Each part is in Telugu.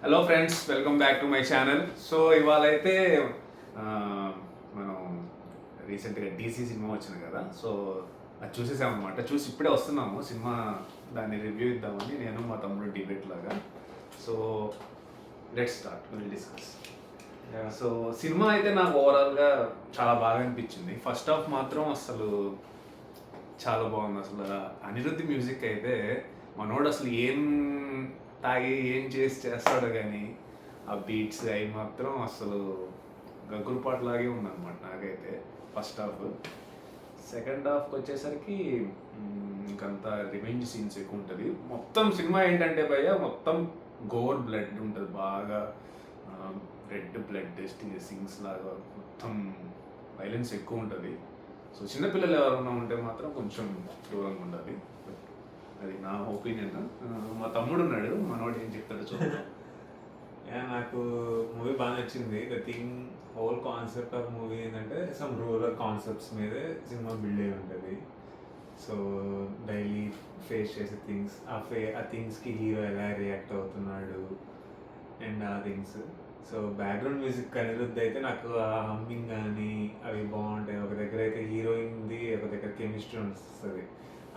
Hello friends, welcome back to my channel. So ఇవాళ అయితే మనం రీసెంట్గా డీసీ సినిమా వచ్చింది కదా. సో అది చూసేసామన్నమాట. చూసి ఇప్పుడే వస్తున్నాము సినిమా, దాన్ని రివ్యూ ఇద్దామని నేను మా తమ్ముడు డిబేట్ లాగా. So let's start, will discuss. So cinema అయితే నాకు ఓవరాల్గా చాలా బాగా అనిపించింది. ఫస్ట్ హాఫ్ మాత్రం అసలు చాలా బాగుంది. అసలు అనిరుద్ధి మ్యూజిక్ అయితే మనోడు అసలు ఏం తాగి ఏం చేస్తాడో కానీ ఆ బీట్స్ అవి మాత్రం అసలు గగ్గురుపాటులాగే ఉందన్నమాట నాకైతే ఫస్ట్ హాఫ్. సెకండ్ హాఫ్కి వచ్చేసరికి ఇంకంతా రివెంజ్ సీన్స్ ఎక్కువ ఉంటుంది. మొత్తం సినిమా ఏంటంటే భయ్య మొత్తం గోర్ బ్లడ్ ఉంటుంది బాగా, రెడ్ బ్లడ్ సింగ్స్ లాగా మొత్తం వైలెన్స్ ఎక్కువ ఉంటుంది. సో చిన్నపిల్లలు ఎవరైనా ఉంటే మాత్రం కొంచెం దూరంగా ఉండాలి. అది నా ఒపీనియన్. మా తమ్ముడు ఉన్నాడు, మనోడు ఏం చెప్తాడు చూద్దాం. నాకు మూవీ బాగా నచ్చింది. The thing whole concept of movie ఏంటంటే సమ్ రూరల్ కాన్సెప్ట్స్ మీదే సినిమా బిల్డ్ అయి ఉంటుంది. సో డైలీ ఫేస్ చేసే థింగ్స్, ఆ థింగ్స్కి హీరో ఎలా రియాక్ట్ అవుతున్నాడు అండ్ ఆ థింగ్స్. సో బ్యాక్గ్రౌండ్ మ్యూజిక్ అనిరుద్ధి అయితే నాకు ఆ హమ్మింగ్ కానీ అవి బాగుంటాయి. ఒక దగ్గర అయితే హీరోయిన్ది, ఒక దగ్గర కెమిస్ట్రీ వస్తుంది,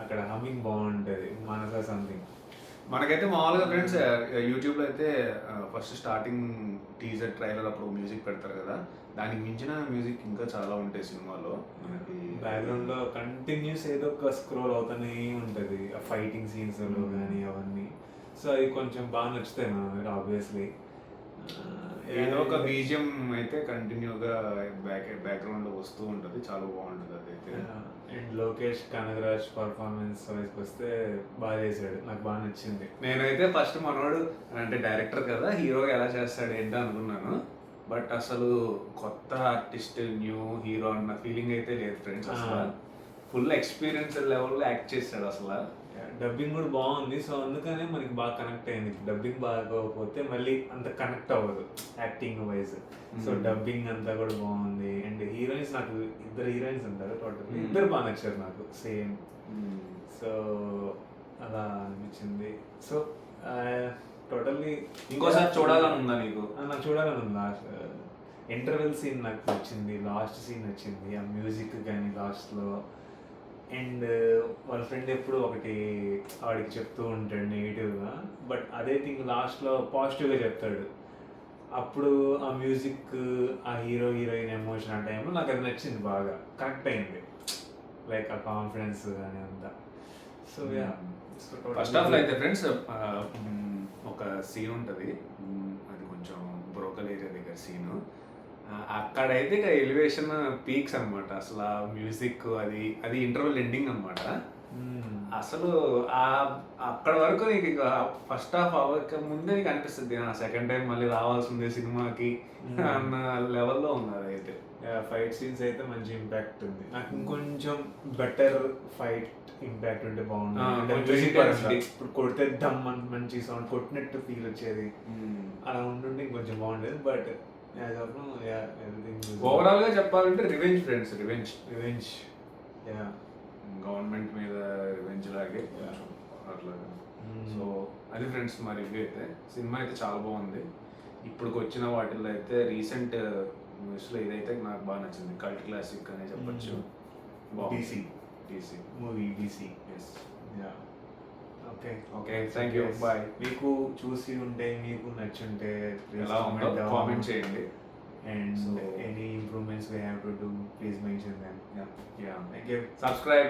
అక్కడ హమ్మింగ్ బాగుంటుంది. మనసా సంథింగ్. మనకైతే మామూలుగా ఫ్రెండ్స్ యూట్యూబ్లో అయితే ఫస్ట్ స్టార్టింగ్ టీజర్ ట్రైలర్ అప్పుడు మ్యూజిక్ పెడతారు కదా, దానికి మించిన మ్యూజిక్ ఇంకా చాలా ఉంటాయి సినిమాలో. మనకి బ్యాక్గ్రౌండ్లో కంటిన్యూస్ ఏదో ఒక స్క్రోల్ అవుతూనే ఉంటుంది, ఆ ఫైటింగ్ సీన్స్లో కానీ అవన్నీ. సో అది కొంచెం బాగా నచ్చుతాయి మనకి ఆబ్వియస్లీ. ఏదో ఒక బీజియం అయితే కంటిన్యూగా బ్యాక్గ్రౌండ్లో వస్తూ ఉంటుంది, చాలా బాగుంటుంది అదైతే. అండ్ లోకేష్ కనగరాజ్ పర్ఫార్మెన్స్ వైజ్కి వస్తే బాగా చేశాడు, నాకు బాగా నచ్చింది. నేనైతే ఫస్ట్ మనోడు అంటే డైరెక్టర్ కదా, హీరోగా ఎలా చేస్తాడు ఏంటో అనుకున్నాను. బట్ అసలు కొత్త ఆర్టిస్ట్, న్యూ హీరో అన్న ఫీలింగ్ అయితే లేదు ఫ్రెండ్స్. అసలు ఫుల్ ఎక్స్పీరియన్స్ లెవెల్లో యాక్ట్ చేస్తాడు అసలు. డబ్బింగ్ కూడా బాగుంది. సో అందుకనే మనకి బాగా కనెక్ట్ అయింది. డబ్బింగ్ బాగోకపోతే మళ్ళీ అంత కనెక్ట్ అవ్వదు యాక్టింగ్ వైజ్. సో డబ్బింగ్ అంతా కూడా బాగుంది. అండ్ హీరోయిన్స్, నాకు ఇద్దరు హీరోయిన్స్ ఉంటారు టోటల్లీ, ఇద్దరు బాగా నచ్చారు నాకు సేమ్. సో అలా అనిపించింది. సో టోటల్లీ ఇంకోసారి చూడాలని ఉందా నీకు? నాకు చూడాలని ఉంది. లాస్ట్ ఇంటర్వెల్ సీన్ నాకు నచ్చింది, లాస్ట్ సీన్ నచ్చింది, ఆ మ్యూజిక్ కానీ లాస్ట్లో. అండ్ వాళ్ళ ఫ్రెండ్ ఎప్పుడు ఒకటి వాడికి చెప్తూ ఉంటాడు నెగిటివ్గా, బట్ అదే థింగ్ లాస్ట్లో పాజిటివ్గా చెప్తాడు. అప్పుడు ఆ మ్యూజిక్, ఆ హీరో హీరోయిన్ ఎమోషన్ ఆ టైంలో నాకు అది నచ్చింది, బాగా కనెక్ట్ అయింది. లైక్ ఆ కాన్ఫిడెన్స్ కానీ అంతా. సో యా, ఫస్ట్ హాఫ్లో అయితే ఫ్రెండ్స్ ఒక సీన్ ఉంటుంది, అది కొంచెం బ్రోకల్ ఏరియా దగ్గర సీను. అక్కడైతే ఇక ఎలివేషన్ పీక్స్ అనమాట. అసలు ఆ మ్యూజిక్ అది ఇంటర్వెల్ ఎండింగ్ అనమాట. అసలు అక్కడ వరకు నీకు ఇక ఫస్ట్ హాఫ్ అవ్వక ముందే నీకు అనిపిస్తుంది సెకండ్ టైం మళ్ళీ రావాల్సిందే సినిమాకి అన్న లెవెల్లో ఉంది అదైతే. ఫైట్ సీన్స్ అయితే మంచి ఇంపాక్ట్ ఉంది. నాకు ఇంకొంచెం బెటర్ ఫైట్ ఇంపాక్ట్ ఉంటే బాగుంటుంది. ఇప్పుడు కొడితే దమ్ అని మంచి సౌండ్ కొట్టినట్టు ఫీల్ వచ్చేది, అలా ఉంటుంటే ఇంకొంచెం బాగుండేది. బట్ ఓవరాల్ గా చెప్పాలంటే రివెంజ్ ఫ్రెండ్స్, రివెంజ్ గవర్నమెంట్ మీద రివెంజ్ లాగే అట్లాగా. సో అది ఫ్రెండ్స్ మా రివ్యూ అయితే. సినిమా అయితే చాలా బాగుంది. ఇప్పుడు వచ్చిన వాటిల్లో అయితే రీసెంట్ మూవీస్లో ఇదైతే నాకు బాగా నచ్చింది. కల్ట్ క్లాసిక్ అనే చెప్పచ్చు. DC movie DC. Yes. Okay, thank you, bye. మీకు చూసి ఉంటే, మీకు నచ్చుంటే ఎలా ఉందో కామెంట్ చేయండి. And any improvements we have to do, please mention them. Yeah. Thank you. Subscribe.